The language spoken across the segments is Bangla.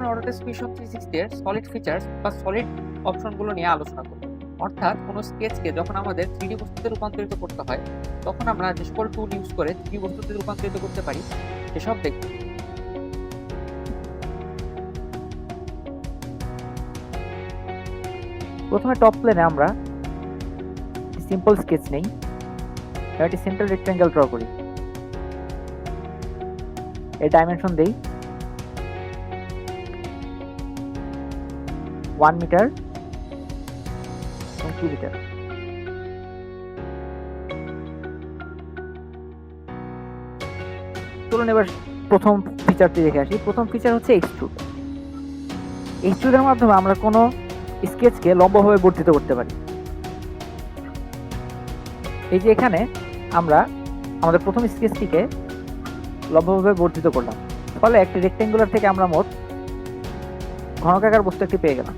আমরা অটোডেস্ক ভিশন 360 এর সলিড ফিচার্স বা সলিড অপশনগুলো নিয়ে আলোচনা করব। অর্থাৎ কোনো স্কেচকে যখন আমাদের 3D বস্তুতে রূপান্তরিত করতে হয় তখন আমরা যে সকল টুল ইউজ করে 3D বস্তুতে রূপান্তরিত করতে পারি সেসব দেখব। প্রথমে টপ প্লেনে আমরা সিম্পল স্কেচ নেই, একটি সেন্টার রেক্ট্যাঙ্গেল ড্র করি। এর ডাইমেনশন দেই 1 মিটার এবং 2 মিটার। চলুন এবার প্রথম ফিচারটি দেখে আসি। প্রথম ফিচার হচ্ছে এক্সট্রুড। এক্সট্রুডের মাধ্যমে আমরা কোনো স্কেচকে লম্বভাবে বর্ধিত করতে পারি। এই যে এখানে আমরা আমাদের প্রথম স্কেচটিকে লম্বভাবে বর্ধিত করলাম, ফলে একটি রেক্ট্যাঙ্গুলার থেকে আমরা মোট ঘনকাকার বস্তু একটি পেয়ে গেলাম।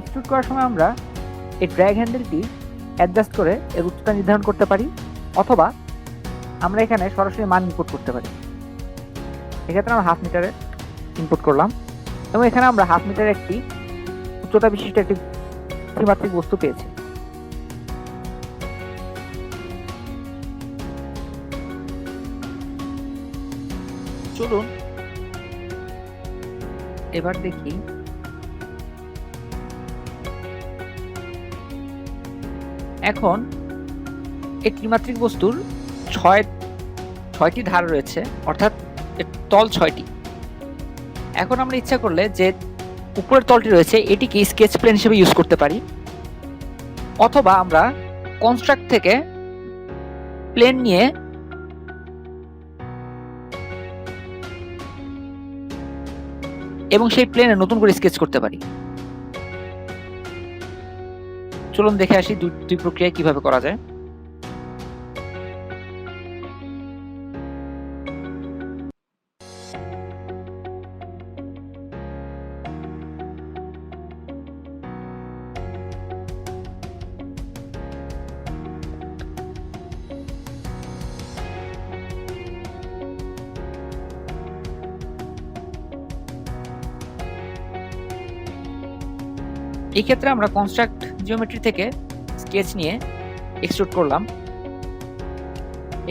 এক্সট্রুড করার সময় আমরা এই ড্র্যাগ হ্যান্ডেলটি অ্যাডজাস্ট করে এর উচ্চতা নির্ধারণ করতে পারি, অথবা আমরা এখানে সরাসরি মান ইনপুট করতে পারি। এক্ষেত্রে আমরা 1/2 মিটারে ইনপুট করলাম এবং এখানে আমরা 1/2 মিটারের একটি উচ্চতা বিশিষ্ট একটি ত্রিমাত্রিক বস্তু পেয়েছি। চলুন এবার দেখি এখন এই ত্রিমাত্রিক বস্তুর ছয়টি ধার রয়েছে, অর্থাৎ তল 6টি। এখন আমরা ইচ্ছা করলে যে উপরের তলটি রয়েছে এটিকে স্কেচ প্লেন হিসেবে ইউজ করতে পারি, অথবা আমরা কনস্ট্রাক্ট থেকে প্লেন নিয়ে এবং সেই প্লেনে নতুন করে স্কেচ করতে পারি। চলুন দেখে আসি দুই প্রক্রিয়া কিভাবে করা যায়। এই ক্ষেত্রে আমরা কনস্ট্রাক্ট জিওমেট্রি থেকে স্কেচ নিয়ে এক্সট্রুড করলাম।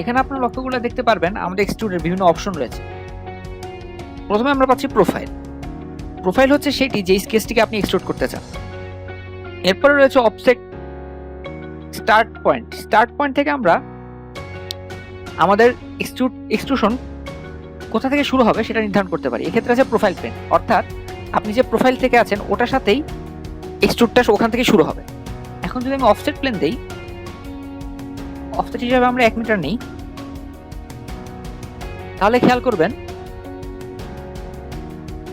এখানে আপনারা লক্ষ্য করলে দেখতে পারবেন আমাদের এক্সট্রুডের বিভিন্ন অপশন রয়েছে। প্রথমে আমরা পাচ্ছি প্রোফাইল। প্রোফাইল হচ্ছে সেটি যে স্কেচটিকে আপনি এক্সট্রুড করতে চান। এরপরে রয়েছে object start point. Start point থেকে আমরা আমাদের এক্সট্রুশন কোথা থেকে শুরু হবে সেটা নির্ধারণ করতে পারি। এক্ষেত্রে আছে প্রোফাইল প্লেন, অর্থাৎ আপনি যে প্রোফাইল থেকে আছেন ওটার সাথেই এক্সট্রুডটা ওখান থেকে শুরু হবে। এখন যদি আমি অফসেট প্লেন দেই, অফসেট হিসাবে আমরা 1 মিটার নিই, তাহলে খেয়াল করবেন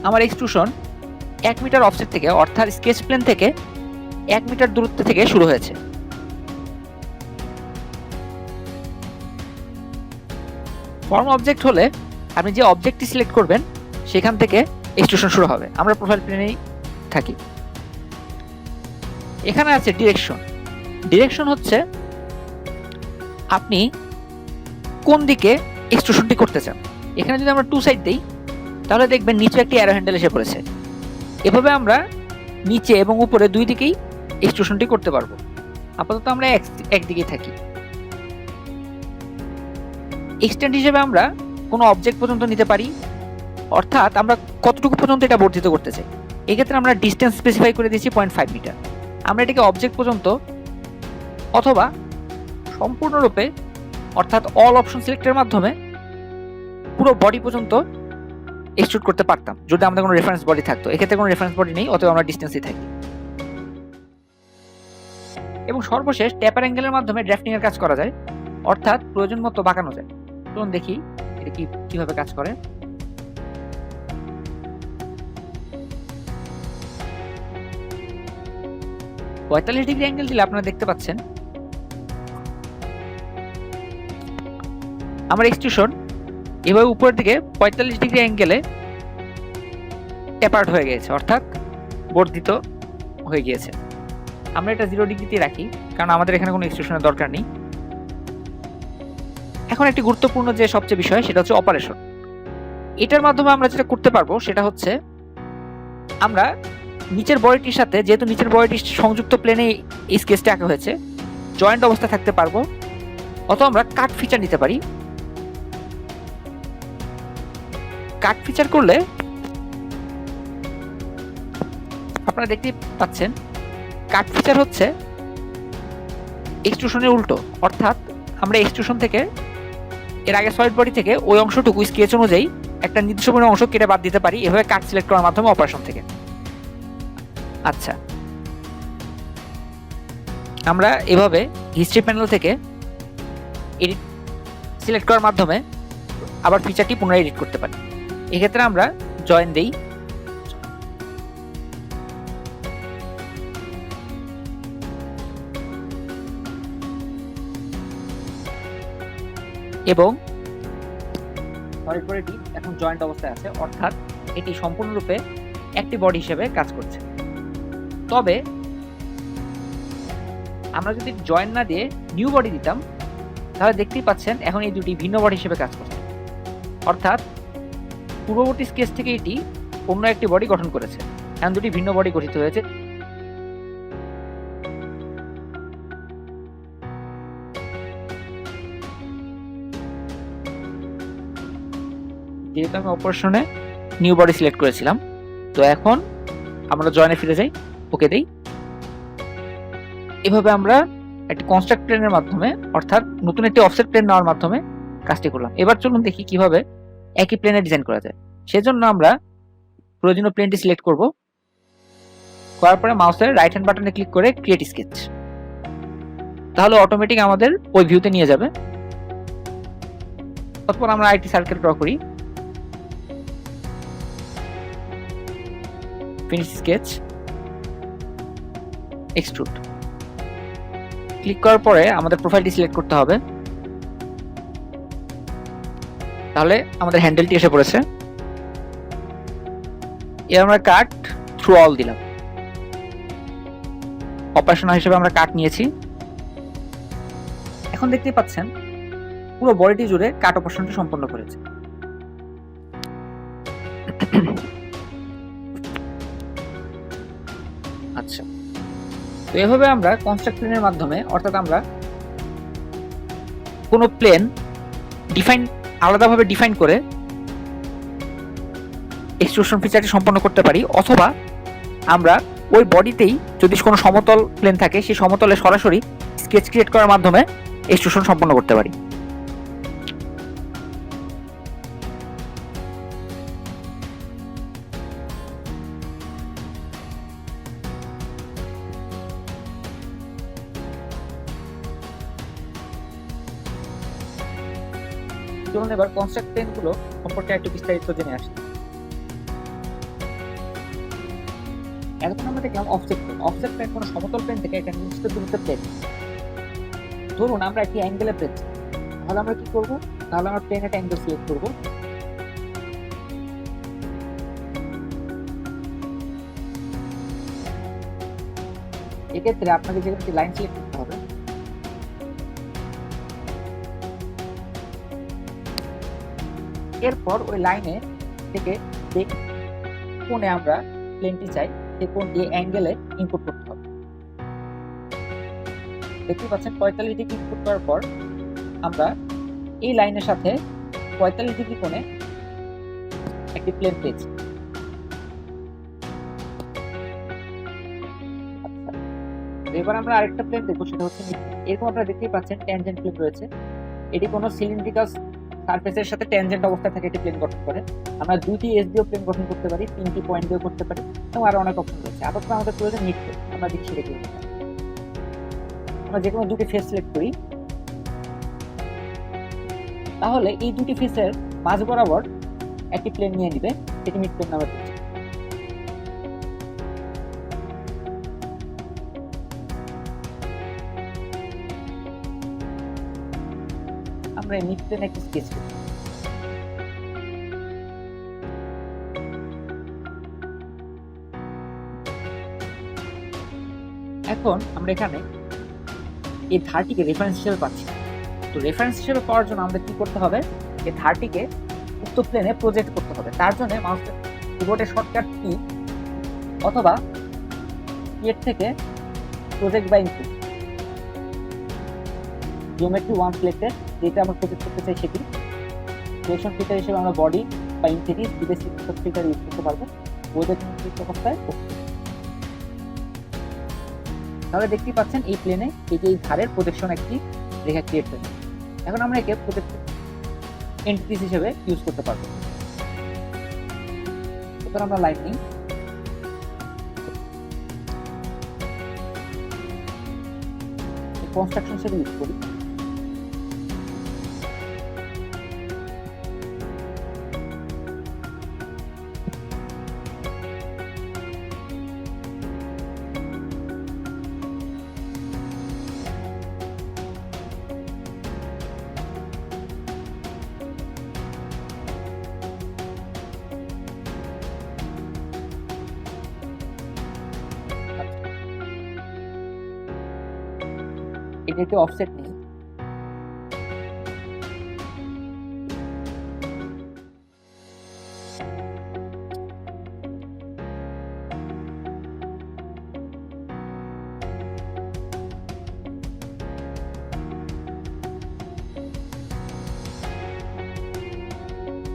আমার এক্সট্রুশন 1 মিটার অফসেট থেকে, অর্থাৎ স্কেচ প্লেন থেকে 1 মিটার দূরত্ব থেকে শুরু হয়েছে। ফর্ম অবজেক্ট হলে আপনি যে অবজেক্টটি সিলেক্ট করবেন সেখান থেকে এক্সট্রুশন শুরু হবে। আমরা প্রোফাইল প্লেনেই থাকি। এখানে আছে ডিরেকশন। ডিরেকশন হচ্ছে আপনি কোন দিকে এক্সট্রুশনটি করতে চান। এখানে যদি আমরা 2 সাইড দেই তাহলে দেখবেন নিচে একটি অ্যারো হ্যান্ডেল এসে পড়েছে। এভাবে আমরা নিচে এবং উপরে দুই দিকেই এক্সট্রুশনটি করতে পারবো। আপাতত আমরা একদিকেই থাকি। এক্সটেন্ড হিসেবে আমরা কোনো অবজেক্ট পর্যন্ত নিতে পারি, অর্থাৎ আমরা কতটুকু পর্যন্ত এটা বর্ধিত করতে চাই। এক্ষেত্রে আমরা ডিস্টেন্স স্পেসিফাই করে দিয়েছি 0.5 মিটার। আমরা এটাকে অবজেক্ট পর্যন্ত অথবা সম্পূর্ণরূপে, অর্থাৎ অল অপশন সিলেক্টের মাধ্যমে পুরো বডি পর্যন্ত এক্সট্রুড করতে পারতাম যদি আমাদের কোনো রেফারেন্স বডি থাকতো। এক্ষেত্রে কোনো রেফারেন্স বডি নেই, অতএব আমরা ডিস্টেন্সই থাকি। এবং সর্বশেষ ট্যাপার অ্যাঙ্গেলের মাধ্যমে ড্রাফটিং এর কাজ করা যায়, অর্থাৎ প্রয়োজন মতো বাঁকানো যায়। চলুন দেখি এটা কিভাবে কাজ করে। পঁয়তাল্লিশ ডিগ্রি অ্যাঙ্গেল দিলে আপনারা দেখতে পাচ্ছেন আমার এক্সট্রুশন এভাবে উপরের দিকে 45 ডিগ্রি অ্যাঙ্গেলে ট্যাপার্ড হয়ে গেছে, অর্থাৎ বর্ধিত হয়ে গিয়েছে। আমরা এটা 0 ডিগ্রিতে রাখি, কারণ আমাদের এখানে কোনো এক্সট্রুশনের দরকার নেই। এখন একটি গুরুত্বপূর্ণ যে সবচেয়ে বিষয় সেটা হচ্ছে অপারেশন। এটার মাধ্যমে আমরা যেটা করতে পারবো সেটা হচ্ছে আমরা নিচের বডিটির সাথে, যেহেতু নিচের বডিটি সংযুক্ত প্লেনে এই স্কেচটা আঁকা হয়েছে, জয়েন্ট অবস্থায় থাকতে পারবো, অথবা আমরা কাট ফিচার নিতে পারি। কাট ফিচার করলে আপনারা দেখতে পাচ্ছেন কাট ফিচার হচ্ছে এক্সট্রুশনের উল্টো, অর্থাৎ আমরা এক্সট্রুশন থেকে এর আগে সলিড বডি থেকে ওই অংশটুকু স্কেচ অনুযায়ী একটা নির্দিষ্ট পরিমাণ অংশ কেটে বাদ দিতে পারি এভাবে কাট সিলেক্ট করার মাধ্যমে অপারেশন থেকে। আচ্ছা, আমরা এভাবে হিস্ট্রি প্যানেল থেকে এডিট সিলেক্ট করার মাধ্যমে আবার ফিচারটি পুনরায় এডিট করতে পারি। এক্ষেত্রে আমরা জয়েন দেই, এবং সলিড বডিটি এখন জয়েন্ট অবস্থায় আছে, অর্থাৎ এটি সম্পূর্ণরূপে একটি বডি হিসেবে কাজ করছে। তবে আমরা যদি জয়েন না দিয়ে নিউ বডি দিতাম তাহলে দেখতেই পাচ্ছেন এখন এই দুটি ভিন্ন বডি হিসেবে কাজ করছে, অর্থাৎ পূর্ববর্তী স্কেচ থেকে এটি অন্য একটি বডি গঠন করেছে, এখন দুটি ভিন্ন বডি গঠিত হয়েছে। যেহেতু আমি অপারেশনে নিউ বডি সিলেক্ট করেছিলাম, তো এখন আমরা জয়েনে ফিরে যাই, ওকে দেই। এভাবে আমরা একটি কনস্ট্রাক্ট প্লেনের মাধ্যমে, অর্থাৎ নতুন একটি অফসেট প্লেন নেওয়ার মাধ্যমে কাজটি করলাম। এবার চলুন দেখি কিভাবে একই প্লেনে ডিজাইন করা যায়। সেজন্য আমরা প্রয়োজনীয় প্লেনটি সিলেক্ট করব, করার পরে মাউসের রাইট হ্যান্ড বাটনে ক্লিক করে ক্রিয়েট স্কেচ, তাহলে অটোমেটিক আমাদের ওই ভিউতে নিয়ে যাবে। তারপর আমরা আরেকটি সার্কেল ড্র করি, ফিনিশ স্কেচ, এক্সট্রুড। ক্লিক করার পরে আমাদের প্রোফাইলটি সিলেক্ট করতে হবে, তাহলে আমাদের হ্যান্ডেলটি এসে পড়েছে। এর আমরা কাট থ্রু অল দিলাম, অপারেশন হিসেবে আমরা কাট নিয়েছি। এখন দেখতেই পাচ্ছেন পুরো বডিটি জুড়ে কাট অপারেশনটি সম্পন্ন করেছে। আচ্ছা, তো এভাবে আমরা কনস্ট্রাক্ট প্লেনের মাধ্যমে, অর্থাৎ আমরা কোনো প্লেন আলাদাভাবে ডিফাইন করে এক্সট্রুশন ফিচারটি সম্পন্ন করতে পারি, অথবা আমরা ওই বডিতেই যদি কোনো সমতল প্লেন থাকে সেই সমতলে সরাসরি স্কেচ ক্রিয়েট করার মাধ্যমে এক্সট্রুশন সম্পন্ন করতে পারি। চলুন এবার কনস্ট্রাক্ট প্লেনগুলো সম্পর্কে একটু বিস্তারিত জেনে আসি। এখন আমরা দেখলাম অফসেট প্লেন। অফসেট প্লেন কোনো সমতল প্লেন থেকে একটা নির্দিষ্ট দূরত্বের প্লেন। ধরুন আমরা একটি অ্যাঙ্গেলে প্লেন, তাহলে আমরা কি করব? তাহলে আমরা প্লেন একটা অ্যাঙ্গেল সিলেক্ট করব, এক্ষেত্রে আপনাকে যে একটি লাইন সিলেক্ট করতে হবে। এরপর ওই লাইনে থেকে যে কোণে আমরা প্লেনটি চাই সেই কোণটি অ্যাঙ্গেলে ইনপুট করতে হবে। দেখতে পাচ্ছেন 45 ডিগ্রি ইনপুট করার পর আমরা এই লাইনের সাথে 45 ডিগ্রি কোণে একটি প্লেন পেয়েছি। আচ্ছা, এবার আমরা আরেকটা প্লেন দেখবো, সেটা হচ্ছে এরকম আপনারা দেখতেই পাচ্ছেন ট্যানজেন্ট প্লেন রয়েছে। এটি কোনো সিলিন্ড্রিক্যাল সারফেসের সাথে ট্যানজেন্ট অবস্থায় থাকে একটি প্লেন গঠন করে। আমরা 2টি এজ দিয়েও প্লেন গঠন করতে পারি, 3টি পয়েন্ট দিয়েও করতে পারি, এবং আরো অনেক অপশন রয়েছে। আপাতত আমাদের প্রয়োজন মিড প্লেন, আমরা দেখি সেটা কি। আমরা যে কোনো দুটি ফেস সিলেক্ট করি, তাহলে এই দুটি ফেসের মাঝ বরাবর একটি প্লেন নিয়ে নিবে, এটি মিড প্লেন নামে পরিচিত। আমরা মিড প্লেন একটি স্কেচ করি। এখন আমরা এখানে এই ধারটিকে রেফারেন্স হিসেবে পাচ্ছি, তো রেফারেন্স হিসেবে পাওয়ার জন্য আমাদের কি করতে হবে, এই ধারটিকে উক্ত প্লেনে প্রজেক্ট করতে হবে। তার জন্য মাউসের কিবোর্ডের শর্টকাট কি অথবা এর থেকে project by input geometry 1 selected, যেটা আমরা প্রজেক্ট করতে চাই সেটি সিলেকশন ফিল্টার হিসেবে আমরা বডি বা ইনফিনিটি বিদেশি ফিল্টার ইউজ করতে পারবো। প্রজেক্ট অবস্থায় তাহলে দেখতেই পাচ্ছেন এই প্লেনে এই যে এই ধারের প্রজেকশন একটি রেখা ক্রিয়েট হয়েছে। এখন আমরা একে প্রজেক্ট এন্টিটিস হিসেবে ইউজ করতে পারবো। এবার আমরা লাইন নিই, কনস্ট্রাকশন হিসেবে ইউজ করি। এটা একটি অফসেট নেই,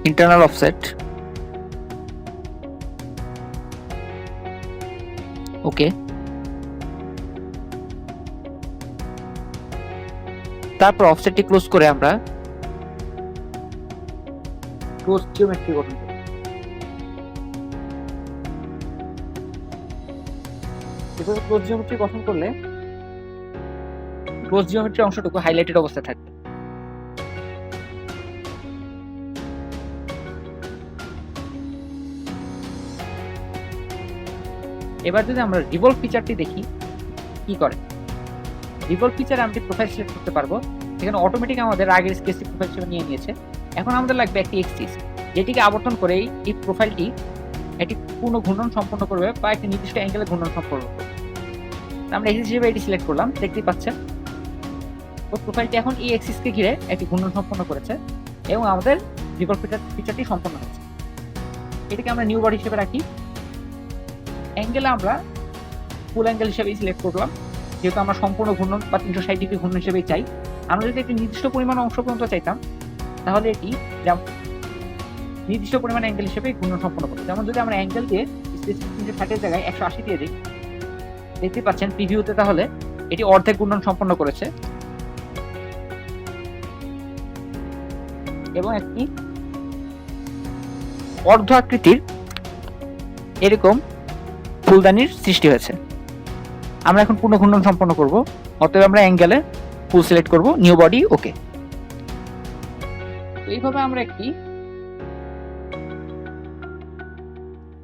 ইন্টারনাল অফসেট ওকে। তারপর অফসেটটি ক্লোজ করে আমরা ক্লোজ জিওমেট্রি গঠন করি। এভাবে ক্লোজ জিওমেট্রি গঠন করলে ক্লোজ জিওমেট্রি অংশটুকু হাইলাইটেড অবস্থায় থাকবে। এবার যদি আমরা রিভলভ ফিচারটি দেখি কি করে। রিভলভ ফিচারে আমরা প্রোফাইল সিলেক্ট করতে পারবো। এখানে অটোমেটিক আমাদের আগের স্কেচটি প্রোফাইল হিসেবে নিয়ে নিয়েছে। এখন আমাদের লাগবে একটি এক্সিস, যেটিকে আবর্তন করে এই প্রোফাইলটি একটি পূর্ণ ঘূর্ণন সম্পন্ন করবে বা একটি নির্দিষ্ট অ্যাঙ্গেলে ঘূর্ণন সম্পন্ন করবে। আমরা এক্সিস হিসেবে এটি সিলেক্ট করলাম, দেখতেই পাচ্ছেন প্রোফাইলটি এখন এই এক্সিসকে ঘিরে একটি ঘূর্ণন সম্পন্ন করেছে এবং আমাদের রিভলভ ফিচারটি সম্পন্ন হয়েছে। এটিকে আমরা নিউ বডি হিসেবে রাখি। অ্যাঙ্গেলে আমরা ফুল অ্যাঙ্গেল হিসেবেই সিলেক্ট করলাম, যেহেতু আমরা সম্পূর্ণ ঘূর্ণন বা 360 ডিগ্রি ঘূর্ণন হিসেবেই চাই। আমরা যদি একটি নির্দিষ্ট পরিমাণ অংশ পর্যন্ত চাইতাম তাহলে এটি নির্দিষ্ট পরিমাণ অ্যাঙ্গেল হিসেবে ঘূর্ণন সম্পন্ন করবে। যেমন যদি আমরা অ্যাঙ্গেল দিয়ে স্পেসিফিক 360 জায়গায় 180 দিয়ে দিই, দেখতে পাচ্ছেন প্রিভিউতে তাহলে এটি অর্ধেক ঘূর্ণন সম্পন্ন করেছে এবং একটি অর্ধ আকৃতির এরকম ফুলদানির সৃষ্টি হয়েছে। আমরা এখন পূর্ণ ঘূর্ণন সম্পন্ন করব, অতএব আমরা অ্যাঙ্গেলে ফুল সিলেক্ট করব, নিউ বডি ওকে। এইভাবে আমরা একটি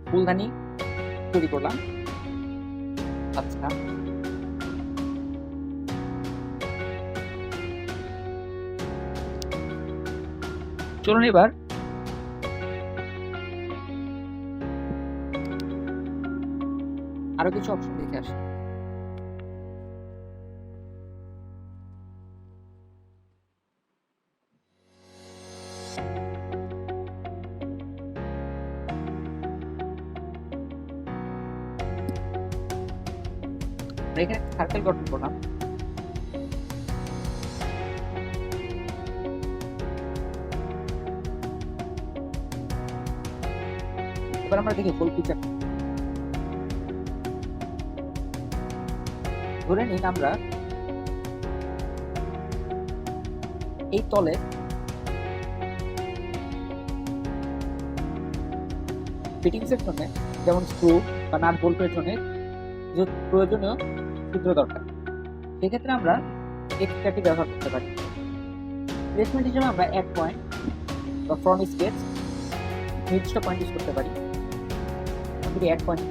ফুলদানি তৈরি করলাম। আচ্ছা, চলুন এবার আরো কিছু অপশন দেখে আসি। এখানে সার্কেল গঠন করলাম। এবার আমরা দেখি ফুল পিকচার। ধরে নিন আমরা এই তলে ফিটিংস এর জন্য, যেমন স্ক্রু বা নাট বোল্টের জন্য প্রয়োজনীয় ছিদ্র দরকার, সেক্ষেত্রে আমরা এক্সট্রাটি ব্যবহার করতে পারি। প্লেসমেন্ট হিসেবে আমরা এক পয়েন্ট বা ফ্রম স্কেচ নির্দিষ্ট পয়েন্ট ইউজ করতে পারি। এক পয়েন্ট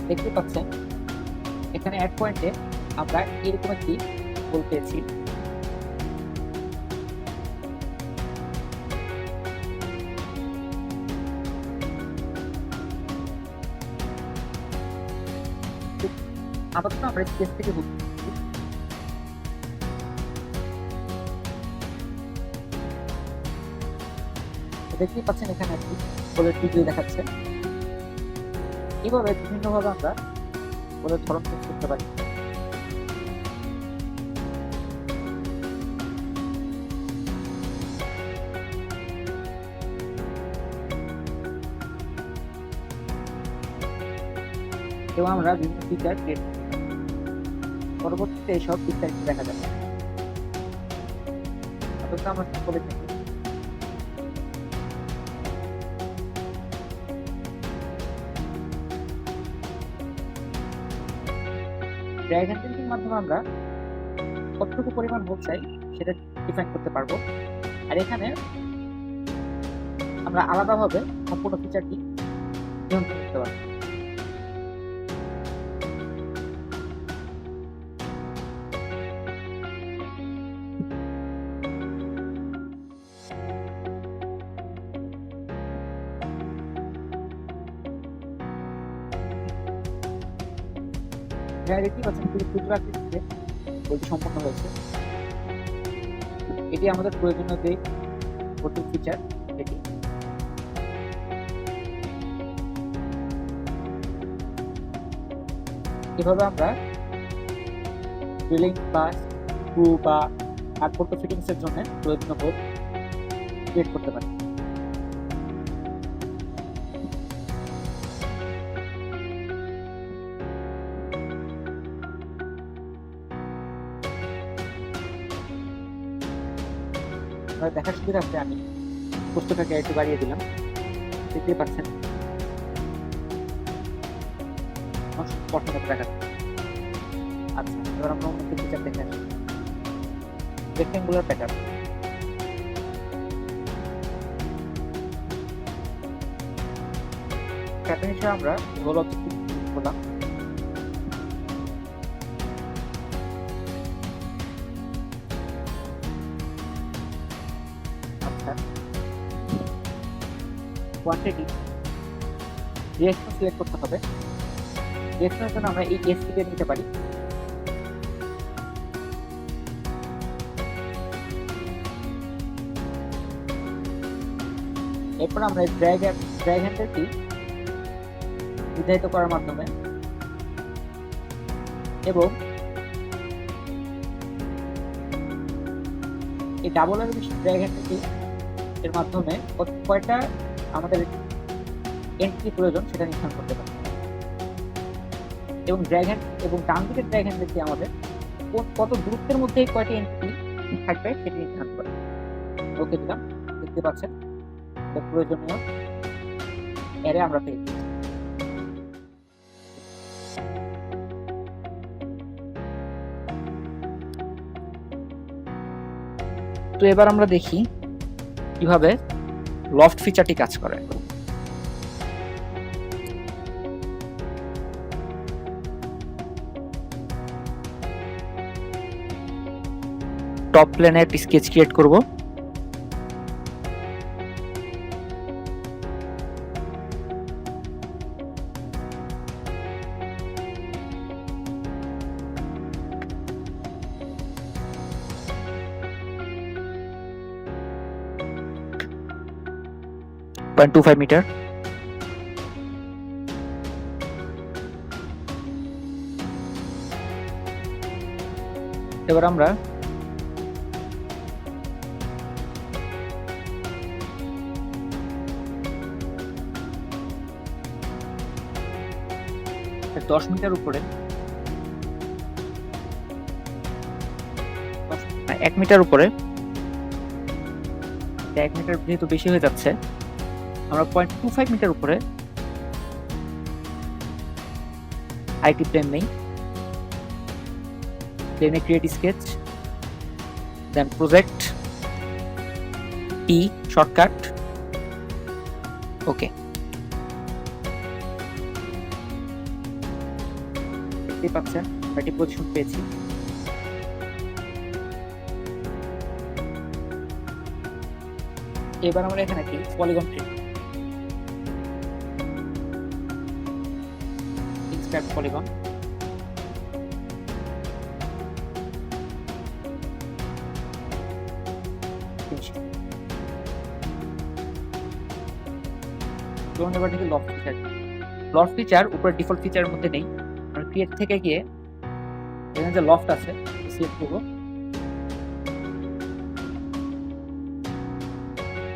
দেখতে পাচ্ছেন এখানে এক পয়েন্টে আমরা এরকম একটি গোল পেয়েছি। আপাতত আমরা স্কেচ থেকে দেখতেই পাচ্ছেন এখানে একটি বলের ভিডিও দেখাচ্ছে। এইভাবে বিভিন্নভাবে আমরা বলের ধরন চেঞ্জ করতে পারি। এবং আমরা বিভিন্ন ফিচার ক্রিয়েট করতে পারি। পরবর্তীতে এইসব বিস্তারিত দেখা যাবে। আপাতত আমরা বলে থাকি ড্র্যাগ হ্যান্ডেলিং এর মাধ্যমে আমরা কতটুকু পরিমাণ হোল চাই সেটা ডিফাইন করতে পারবো। আর এখানে আমরা আলাদাভাবে সম্পূর্ণ ফিচারটি নিয়ন্ত্রণ করতে পারবো। দেখতে পাচ্ছেন খুবই ক্ষুদ্র আকৃতিতে বইটি সম্পন্ন হয়েছে। এটি আমাদের প্রয়োজনীয় যে প্রথম ফিচার এটি। এভাবে আমরা ড্রিলিং বা স্ক্রু বা কাঠপট্ট ফিটিংস এর জন্য প্রয়োজনীয় হোল ক্রিয়েট করতে পারি। দেখার সুবিধার্থে আমি পুস্তকটাকে একটু বাড়িয়ে দিলাম, দেখতে পাচ্ছেন স্পষ্ট মতো দেখা যাচ্ছে। আচ্ছা, এবার আমরা অন্য ফিচার দেখে আসি। রেক্টেঙ্গুলার প্যাটার্ন, প্যাটার্ন হিসেবে আমরা হোল অবজেক্ট করলাম। কোয়ান্টিটি রিঅ্যাকশন সিলেক্ট করতে হবে। রিঅ্যাকশনের জন্য আমরা এই এস টিকে নিতে পারি। এরপর আমরা ড্র্যাগ হ্যান্ডেলটি নির্ধারিত করার মাধ্যমে এবং এই ডাবল আর ড্র্যাগ হ্যান্ডেলটি এর মাধ্যমে কয়টা আমাদের এন্ট্রি প্রয়োজন সেটা নির্ধারণ করতে পারি। এবং ড্র্যাগ হ্যান্ড এবং ডান দিকের ড্র্যাগ হ্যান্ডেলটি আমাদের কত দূরত্বের মধ্যে কয়টি এন্ট্রি থাকবে সেটি নির্ধারণ করে। ওকে দিলাম, দেখতে পাচ্ছেন প্রয়োজনীয় অ্যারে আমরা পেয়েছি। তো এবার আমরা দেখি কিভাবে লফট ফিচারটি কাজ করে। টপ প্লেনে একটি স্কেচ ক্রিয়েট করব। মিটার। এবার আমরা দশ মিটার উপরে 1 মিটার উপরে, 1 মিটার যেহেতু বেশি হয়ে যাচ্ছে, আমরা 0.25 মিটার উপরে আইটি প্লেন নেই। প্লেনে ক্রিয়েট স্কেচ, দেন প্রজেক্ট, ই শর্টকাট, ওকে। দেখতে পাচ্ছেন এটি পজিশন পেয়েছি। এবার আমরা এখানে একটি পলিগন ইনস্ট্যান্ট পলিগন যেমন এবার দেখি লফট ফিচার। লফট ফিচার উপরে ডিফল্ট ফিচারের মধ্যে নেই, আমরা ক্রিয়েট থেকে গিয়ে এখানে যে লফট আছে সিলেক্ট করব।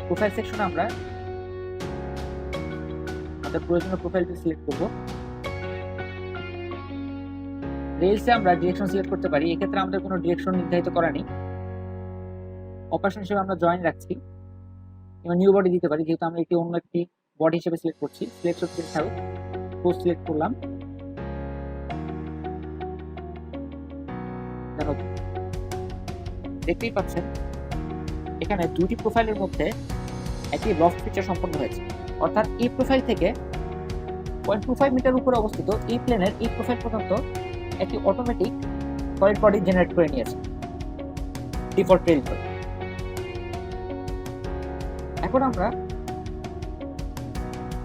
প্রোফাইল সেকশনে আমরা আমাদের প্রয়োজনীয় প্রোফাইলটি সিলেক্ট করব। রেলসে আমরা ডিরেকশন সিলেক্ট করতে পারি, এক্ষেত্রে আমাদের কোনো ডিরেকশন নির্ধারিত করা নেই। অপারেশন হিসেবে আমরা জয়েন রাখছি, এবার নিউ বডি দিতে পারি, যেহেতু আমরা একটি অন্য একটি বডি হিসেবে সিলেক্ট করছি। সিলেক্ট হচ্ছে পোস্ট সিলেক্ট করলাম। দেখো দেখতেই পাচ্ছেন এখানে দুটি প্রোফাইলের মধ্যে একটি লফট ফিচার সম্পন্ন হয়েছে, অর্থাৎ এই প্রোফাইল থেকে 0.25 মিটার উপরে অবস্থিত এই প্লেনের এই প্রোফাইল পর্যন্ত একটি অটোমেটিক সলিড বডি জেনারেট করে নিয়েছে ডিফল্ট রেল করে। এখন আমরা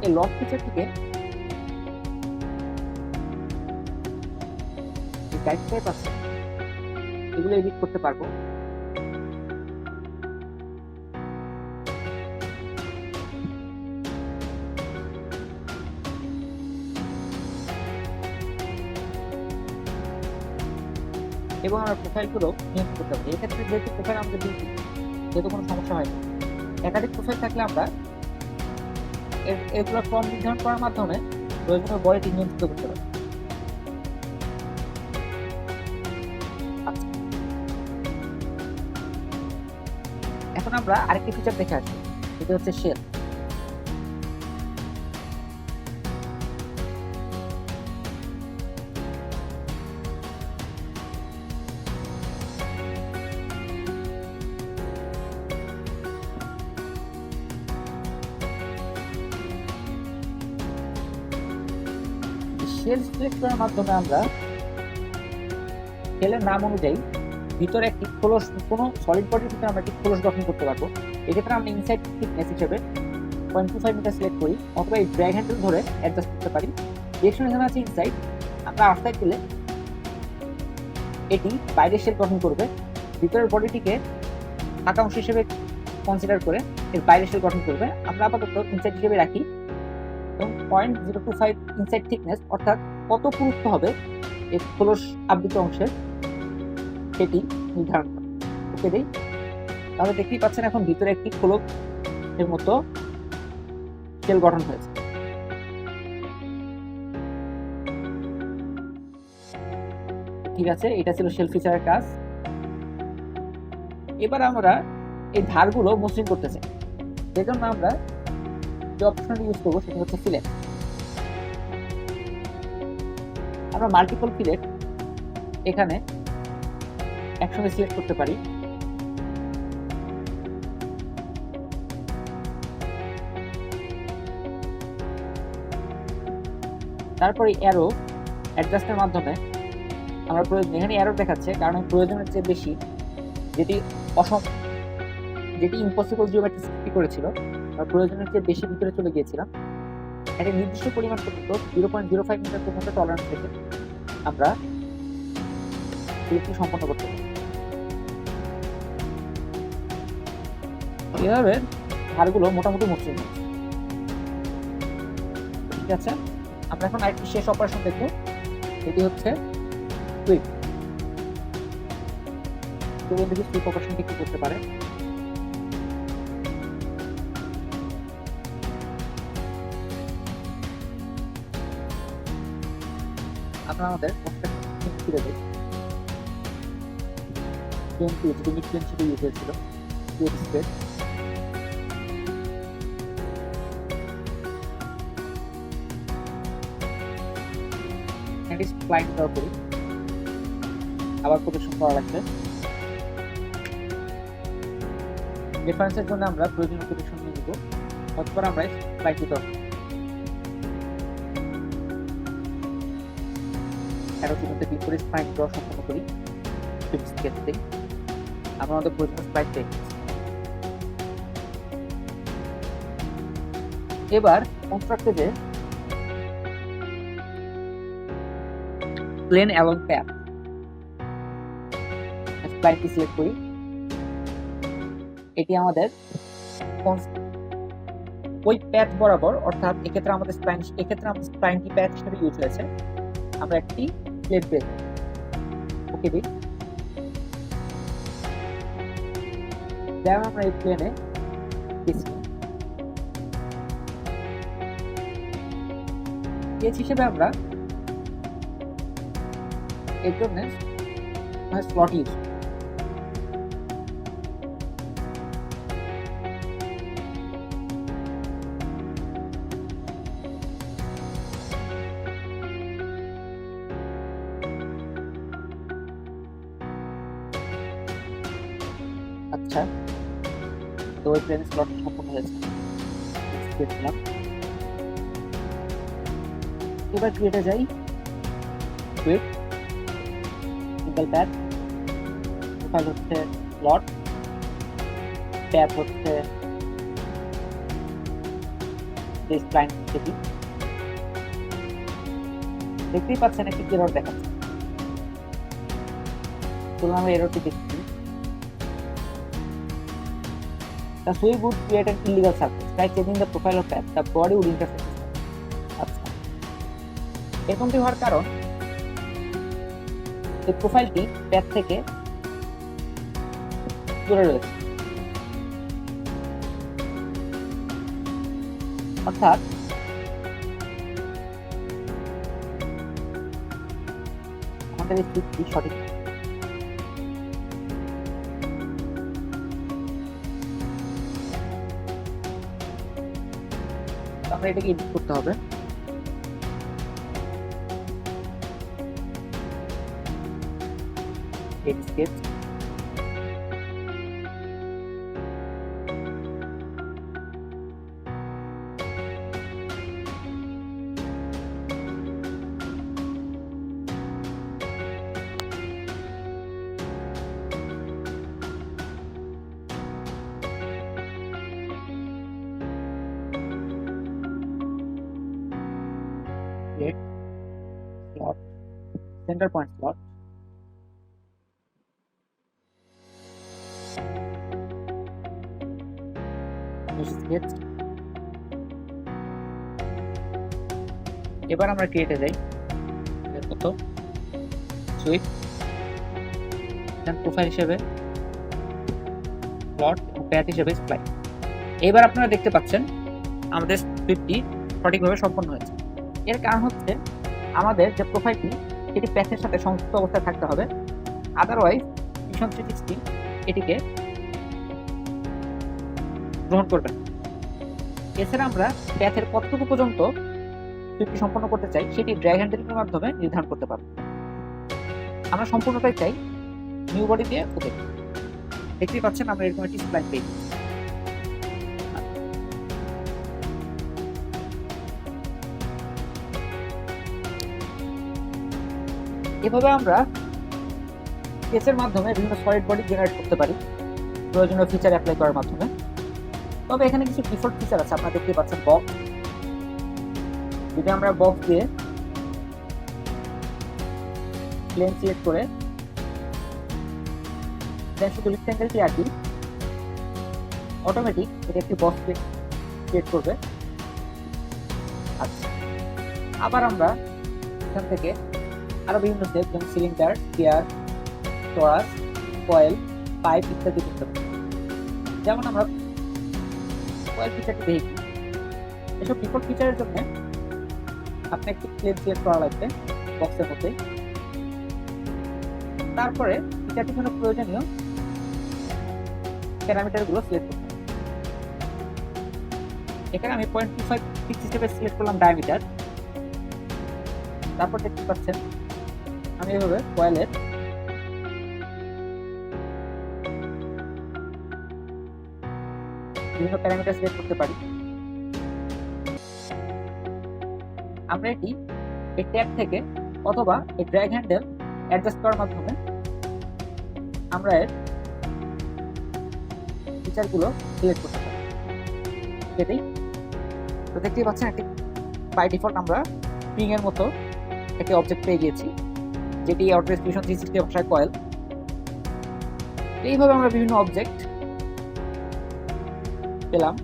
এই লফট ফিচারটিকে গাইড টাইপ আছে এগুলো এডিট করতে পারবো। এবং আমরা প্রোফাইলগুলো নিয়ন্ত্রণ করতে পারি। এক্ষেত্রে যেহেতু প্রোফাইল আমাদের দিচ্ছি যেহেতু কোনো সমস্যা হয় না। একাধিক প্রোফাইল থাকলে আমরা এগুলো ক্রম নির্ধারণ করার মাধ্যমে প্রয়োজনীয় বডিটি নিয়ন্ত্রিত করতে পারি। এখন আমরা আরেকটি ফিচার দেখে আসি, এটা হচ্ছে শেল। শেল সিলেক্ট করার মাধ্যমে আমরা শেলের নাম অনুযায়ী ভিতরে একটি খোলস, কোনো সলিড বডির ভিতরে আমরা একটি খোলস গঠন করতে পারবো। এক্ষেত্রে আমরা ইনসাইড থিকনেস হিসেবে 0.25 মিটার সিলেক্ট করি, অথবা এই ড্র্যাগ হ্যান্ডেল ধরে অ্যাডজাস্ট করতে পারি। ডিরেকশন এখানে আছে ইনসাইড, আমরা আউটসাইড দিলে এটি বাইরের শেল গঠন করবে। ভিতরের বডিটিকে ফাঁকা অংশ হিসেবে কনসিডার করে এর বাইরের শেল গঠন করবে। আমরা আপাতত ইনসাইড হিসেবে রাখি এবং 0.025 ইনসাইড থিকনেস, অর্থাৎ কত পুরুত্ব হবে এই খোলস আবৃত অংশের সেটি নির্ধারণ করে ওকে দেই। তাহলে দেখতেই পাচ্ছেন এখন ভিতরে একটি খোলক এর মতো শেল গঠন হয়েছে। ঠিক আছে, এটা ছিল শেল ফিচারের কাজ। এবার আমরা এই ধারগুলো মসৃণ করতে চাই, সেজন্য আমরা যে অপশনটি ইউজ করবো সেটা হচ্ছে ফিলেট। আমরা মাল্টিপল ফিলেট এখানে একসঙ্গে সিলেক্ট করতে পারি। তারপরে অ্যারো অ্যাডজাস্টের মাধ্যমে আমরা প্রয়োজন, এখানে অ্যারো দেখাচ্ছে কারণ প্রয়োজনের চেয়ে বেশি, যেটি ইম্পসিবল জিওমেট্রি সৃষ্টি করেছিল, প্রয়োজনের চেয়ে বেশি ভিতরে চলে গিয়েছিলাম। একটা নির্দিষ্ট পরিমাণ পর্যন্ত 0.05 মিটার পর্যন্ত টলারেন্স থেকে আমরা সম্পন্ন করতে পারি। এভাবে ধারগুলো মোটামুটি মসৃণ হচ্ছে। ঠিক আছে, আমরা এখন আরেকটি শেষ অপারেশন দেখব, এটি হচ্ছে সুইপ। চলুন দেখি সুইপ অপারেশনটি কি করতে পারে। আমরা আমাদের ফিরে যাই। যেটি মিডপ্লেন হিসেবে ইউজ হয়েছিল, ক্লায়েন্ট দেওয়া করি, আবার প্রদর্শন করা লাগবে। রেফারেন্সের জন্য আমরা প্রয়োজনীয় প্রদর্শন নিয়ে নিব, অথবা আমরা ক্লায়েন্ট দিতে হবে। অ্যারোটির মধ্যে ক্লিক করে স্প্লাইন ড্র সম্পন্ন করি। আমরা আমাদের প্রয়োজনীয় স্প্লাইন পেয়ে গেছি। এবার কনস্ট্রাক্টে যে প্লেন অ্যালং প্যাথ স্প্লাইনটি সিলেক্ট করি। এটি আমাদের ওই প্যাথ বরাবর, অর্থাৎ এক্ষেত্রে আমাদের স্প্লাইনটি প্যাথ হিসেবে ইউজ হয়েছে, আমরা একটি প্লেট বের ওকে দিই। যেমন আমরা এই প্লেনে পেজ হিসেবে আমরা এর জন্য স্লট ইউজ আচ্ছা, তো ওই প্লেন স্লট সম্পূর্ণ হয়েছে। এবার ক্রিয়েটে যাই, কুইক সিঙ্গেল প্যাথ, প্রোফাইল হচ্ছে স্লট, ট্যাব হচ্ছে স্প্লাইন থেকে। দেখতেই পাচ্ছেন একটি এরর দেখাচ্ছে, চলুন আমরা এররটি দেখছি। The sweep would create an illegal surface. By changing the profile of path, the body would intercept the surface. আচ্ছা, এরকমটি হওয়ার কারণ এই প্রোফাইলটি প্যাথ থেকে দূরে রয়েছে, অর্থাৎ আমাদের এই সুইপটি সঠিক। আমরা এটাকে এডিট করতে হবে। Edit sketch, slot, center point slot, sketch। এবার আমরা ক্রিয়েটে যাই, কত সুইপ, প্রোফাইল হিসেবে প্লট এবং প্যাথ হিসেবে স্প্লাইন। এবার আপনারা দেখতে পাচ্ছেন আমাদের সুইপটি সঠিকভাবে সম্পন্ন হয়েছে। এর কারণ হচ্ছে আমাদের যে প্রোফাইলটি সেটি প্যাথের সাথে সংযুক্ত অবস্থায় থাকতে হবে, আদারওয়াইজ ভিশন 360 এটিকে গ্রহণ করবে না। এছাড়া আমরা প্যাথের কতটুকু পর্যন্ত সুইপটি সম্পন্ন করতে চাই সেটি ড্র্যাগ হ্যান্ডেলিংয়ের মাধ্যমে নির্ধারণ করতে পারব। আমরা সম্পূর্ণটাই চাই নিউ বডি দিয়ে ওকে। দেখতেই পাচ্ছেন আমরা এরকম একটি স্প্লাইন পেয়েছি। এভাবে আমরা স্কেচের মাধ্যমে বিভিন্ন সলিড বডি জেনারেট করতে পারি প্রয়োজনীয় ফিচার অ্যাপ্লাই করার মাধ্যমে। তবে এখানে কিছু ডিফল্ট ফিচার আছে, আপনারা দেখতে পাচ্ছেন বক্স। যদি আমরা বক্স দিয়ে প্লেন সিলেক্ট করে দেন শুধু রেক্ট্যাঙ্গেলটি আঁকি, অটোমেটিক এটা একটি বক্স ক্রিয়েট করবে। আচ্ছা, আবার আমরা এখান থেকে আরো বিভিন্ন শেপ যেমন cylinder, gear, Taurus, coil, pipe ইত্যাদি করতে পারি। যেমন আমরা কয়েল ফিচারটি দেখি, এসব ডিফল্ট ফিচারের জন্য আপনি একটি প্লেন সিলেক্ট করা লাগবে বক্সের মধ্যে। তারপরে ফিচারটির জন্য প্রয়োজনীয় প্যারামিটারগুলো সিলেক্ট করতে হবে। এখানে আমি 0.25 ফিক্স হিসেবে সিলেক্ট করলাম ডায়ামিটার। তারপর দেখতে পাচ্ছেন আমি এভাবে কয়েলের বিভিন্ন প্যারামিটার সিলেক্ট করতে পারি। আমরা এটি এই ট্যাব থেকে অথবা এই ড্র্যাগ হ্যান্ডেল অ্যাডজাস্ট করার মাধ্যমে আমরা এর ফিচারগুলো সিলেক্ট করতে পারি। এটাই তো দেখতেই পাচ্ছেন একটি বাই ডিফল্ট আমরা স্প্রিং এর মতো একটি অবজেক্ট পেয়ে গিয়েছি, যেটি আউটরেস ভিশন 360 ভাষায় কয়েল। এইভাবে আমরা বিভিন্ন অবজেক্ট পেলাম।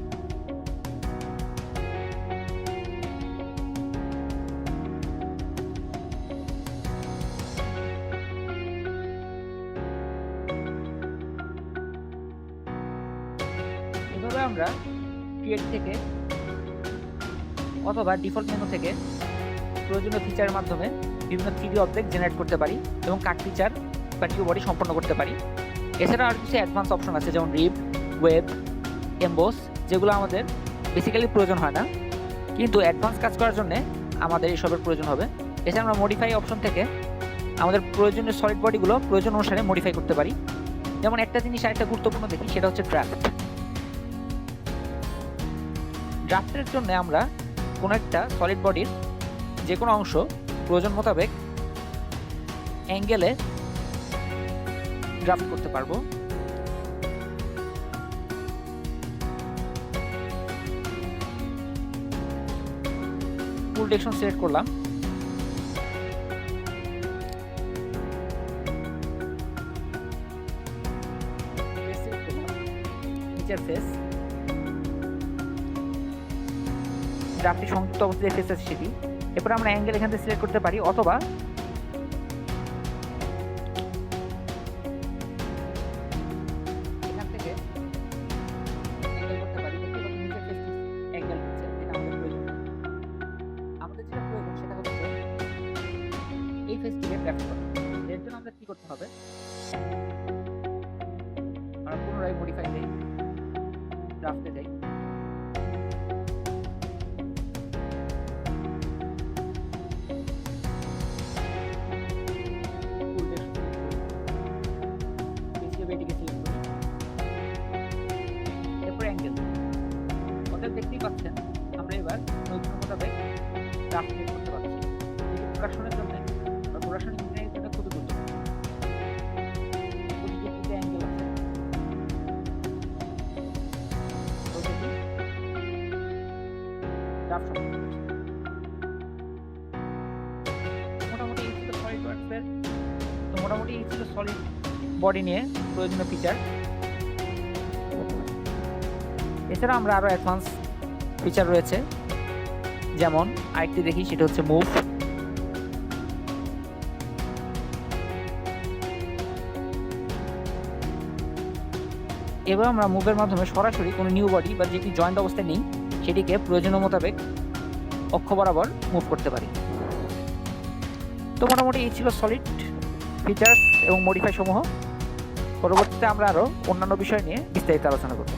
এভাবে আমরা ক্রিয়েট থেকে অথবা ডিফল্ট মেনু থেকে প্রয়োজনীয় ফিচারের মাধ্যমে বিভিন্ন 3D অবজেক্ট জেনারেট করতে পারি এবং কাট ফিচার বা নিউ বডি সম্পন্ন করতে পারি। এছাড়া আর কিছু অ্যাডভান্স অপশন আছে, যেমন রিপ, ওয়েব, এমবোস, যেগুলো আমাদের বেসিক্যালি প্রয়োজন হয় না, কিন্তু অ্যাডভান্স কাজ করার জন্য আমাদের এসবের প্রয়োজন হবে। এছাড়া আমরা মডিফাই অপশন থেকে আমাদের প্রয়োজনীয় সলিড বডিগুলো প্রয়োজন অনুসারে মডিফাই করতে পারি। যেমন একটা জিনিস আরেকটা গুরুত্বপূর্ণ দেখি, সেটা হচ্ছে ড্রাফট। ড্রাফটের জন্য আমরা কোনো একটা সলিড বডির যে কোনো অংশ প্রয়োজন মোতাবেক অ্যাঙ্গেলে ড্রাফট করতে পারবো। ফুল ডিরেকশন সিলেক্ট করলাম। ফিচার ফেস, ড্রাফটটি সংযুক্ত অবস্থায় ফেস আছে সেটি। এরপর আমরা অ্যাঙ্গেল এখান থেকে সিলেক্ট করতে পারি, অথবা এখান থেকে অ্যাঙ্গেল করতে পারি। দেখতে পাচ্ছি নিচের ফেসটি অ্যাঙ্গেল হচ্ছে, এটা আমাদের প্রয়োজন না। আমাদের যেটা প্রয়োজন সেটা হচ্ছে এই ফেসটিকে ড্রাফট করা। এর জন্য আমরা কি করতে হবে, আমরা পুনরায় মডিফাই যাই, ড্রাফটে যাই, দেখতেই পাচ্ছেন আমরা এবার নতুন মোতাবেক ড্রাফট ক্রিয়েট করতে পারছি। এটি প্রোডাকশনের জন্য বা প্রোডাকশন ইঞ্জিনিয়ারিং জন্য খুবই গুরুত্বপূর্ণ। প্রতিটি দিকে অ্যাঙ্গেল আছে, প্রতিটি ড্রাফট সম্পন্ন করছি। মোটামুটি এই ছিল সলিড ওয়ার্কসের, তো মোটামুটি এই ছিল সলিড বডি নিয়ে প্রয়োজনীয় ফিচার। এছাড়া আমরা আরো অ্যাডভান্স ফিচার রয়েছে, যেমন আরেকটি দেখি, সেটা হচ্ছে মুভ। এবার আমরা মুভের মাধ্যমে সরাসরি কোনো নিউ বডি বা যেটি জয়েন্ট অবস্থায় নেই সেটিকে প্রয়োজনীয় মোতাবেক অক্ষ বরাবর মুভ করতে পারি। তো মোটামুটি এই ছিল সলিড ফিচার্স এবং মডিফাই সমূহ। পরবর্তীতে আমরা আরো অন্যান্য বিষয় নিয়ে বিস্তারিত আলোচনা করব।